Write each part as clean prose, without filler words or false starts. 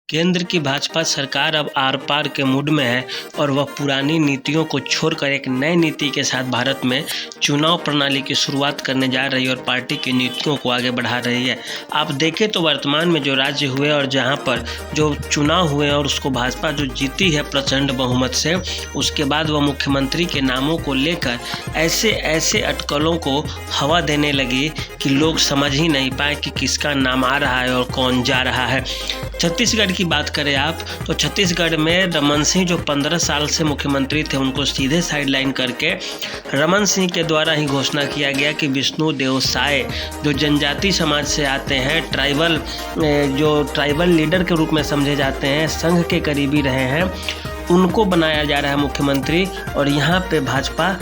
केंद्र की भाजपा सरकार अब आर पार के मूड में है और वह पुरानी नीतियों को छोड़कर एक नई नीति के साथ भारत में चुनाव प्रणाली की शुरुआत करने जा रही है और पार्टी की नीतियों को आगे बढ़ा रही है। आप देखें तो वर्तमान में जो राज्य हुए और जहां पर जो चुनाव हुए और उसको भाजपा जो जीती है प्रचंड बहुमत से, उसके बाद वह मुख्यमंत्री के नामों को लेकर ऐसे ऐसे अटकलों को हवा देने लगी कि लोग समझ ही नहीं पाए कि किसका नाम आ रहा है और कौन जा रहा है। छत्तीसगढ़ की बात करें आप तो छत्तीसगढ़ में रमन सिंह जो 15 साल से मुख्यमंत्री थे, उनको सीधे साइडलाइन करके रमन सिंह के द्वारा ही घोषणा किया गया कि विष्णुदेव साय जो जनजाति समाज से आते हैं, ट्राइबल लीडर के रूप में समझे जाते हैं, संघ के करीबी रहे हैं, उनको बनाया जा रहा है मुख्यमंत्री। और यहाँ पे भाजपा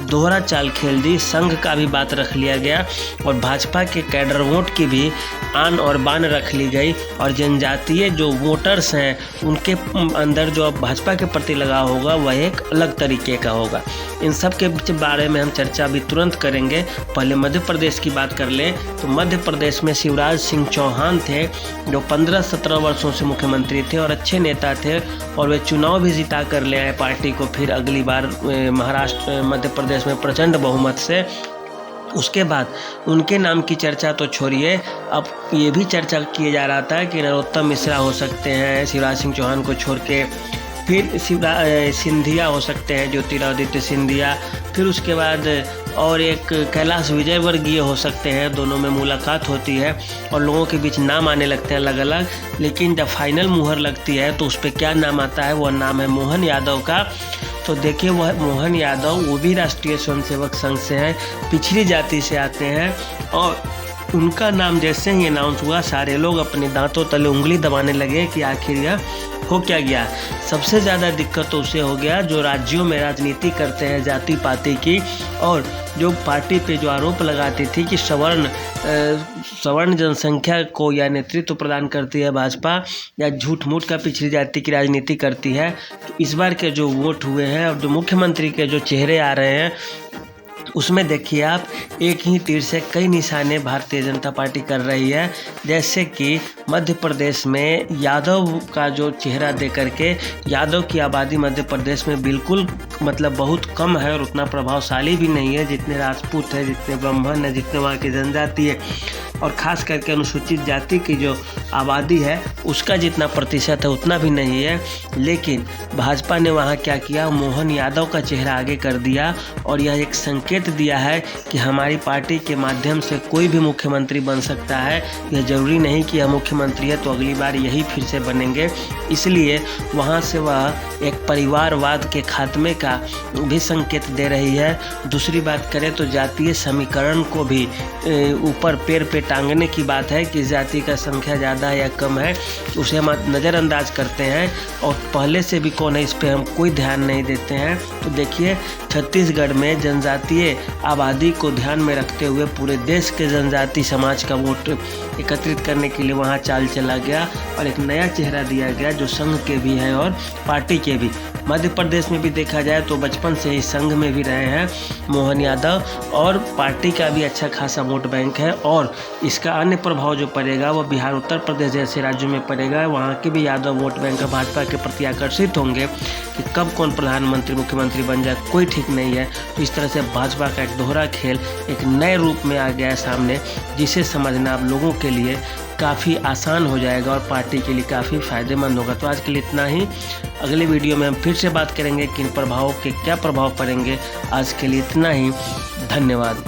दोहरा चाल खेल दी, संघ का भी बात रख लिया गया और भाजपा के कैडर वोट की भी आन और बान रख ली गई और जनजातीय जो वोटर्स हैं उनके अंदर जो अब भाजपा के प्रति लगाव होगा वह एक अलग तरीके का होगा। इन सब के बारे में हम चर्चा भी तुरंत करेंगे। पहले मध्य प्रदेश की बात कर लें तो मध्य प्रदेश में शिवराज सिंह चौहान थे जो 15-17 वर्षों से मुख्यमंत्री थे और अच्छे नेता थे और वे चुनाव भी जिता कर ले आए पार्टी को फिर अगली बार महाराष्ट्र मध्य प्रदेश में प्रचंड बहुमत से। उसके बाद उनके नाम की चर्चा तो छोड़िए, अब ये भी चर्चा किया जा रहा था कि नरोत्तम मिश्रा हो सकते हैं शिवराज सिंह चौहान को छोड़ के, फिर सिंधिया हो सकते हैं ज्योतिरादित्य सिंधिया, फिर उसके बाद और एक कैलाश विजयवर्गीय हो सकते हैं। दोनों में मुलाकात होती है और लोगों के बीच नाम आने लगते हैं अलग अलग, लेकिन जब फाइनल मुहर लगती है तो उस पर क्या नाम आता है, वह नाम है मोहन यादव का। तो देखिए वह मोहन यादव वो भी राष्ट्रीय स्वयंसेवक संघ से हैं, पिछड़ी जाति से आते हैं और उनका नाम जैसे ही अनाउंस हुआ सारे लोग अपने दांतों तले उंगली दबाने लगे कि आखिर यह हो क्या गया। सबसे ज़्यादा दिक्कत तो उसे हो गया जो राज्यों में राजनीति करते हैं जाति पाति की और जो पार्टी पे जो आरोप लगाती थी कि सवर्ण जनसंख्या को या नेतृत्व प्रदान करती है भाजपा या झूठ मूठ का पिछड़ी जाति की राजनीति करती है। तो इस बार के जो वोट हुए हैं और जो मुख्यमंत्री के जो चेहरे आ रहे हैं उसमें देखिए आप एक ही तीर से कई निशाने भारतीय जनता पार्टी कर रही है। जैसे कि मध्य प्रदेश में यादव का जो चेहरा दे करके, यादव की आबादी मध्य प्रदेश में बिल्कुल मतलब बहुत कम है और उतना प्रभावशाली भी नहीं है जितने राजपूत है, जितने ब्राह्मण है, जितने वहाँ की जनजाति है और ख़ास करके अनुसूचित जाति की जो आबादी है उसका जितना प्रतिशत है उतना भी नहीं है। लेकिन भाजपा ने वहाँ क्या किया, मोहन यादव का चेहरा आगे कर दिया और यह एक संकेत दिया है कि हमारी पार्टी के माध्यम से कोई भी मुख्यमंत्री बन सकता है। यह जरूरी नहीं कि यह मुख्यमंत्री है तो अगली बार यही फिर से बनेंगे। इसलिए वहाँ से वह एक परिवारवाद के खात्मे का भी संकेत दे रही है। दूसरी बात करें तो जातीय समीकरण को भी ऊपर पैर पे टांगने की बात है कि जाति का संख्या ज़्यादा या कम है उसे हम नज़रअंदाज करते हैं और पहले से भी कौन है इस पर हम कोई ध्यान नहीं देते हैं। तो देखिए छत्तीसगढ़ में जनजातीय आबादी को ध्यान में रखते हुए पूरे देश के जनजाति समाज का वोट एकत्रित करने के लिए वहां चाल चला गया और एक नया चेहरा दिया गया जो संघ के भी हैं और पार्टी के भी। मध्य प्रदेश में भी देखा जाए तो बचपन से ही संघ में भी रहे हैं मोहन यादव और पार्टी का भी अच्छा खासा वोट बैंक है और इसका अन्य प्रभाव जो पड़ेगा वो बिहार उत्तर प्रदेश जैसे राज्यों में पड़ेगा। वहाँ के भी यादव वोट बैंक भाजपा के प्रति आकर्षित होंगे कि कब कौन प्रधानमंत्री मुख्यमंत्री बन जाए कोई ठीक नहीं है। तो इस तरह से भाजपा का एक दोहरा खेल एक नए रूप में आ गया है सामने, जिसे समझना आप लोगों के लिए काफ़ी आसान हो जाएगा और पार्टी के लिए काफ़ी फ़ायदेमंद होगा। तो आज के लिए इतना ही। अगले वीडियो में हम फिर से बात करेंगे कि इन प्रभावों के क्या प्रभाव पड़ेंगे। आज के लिए इतना ही, धन्यवाद।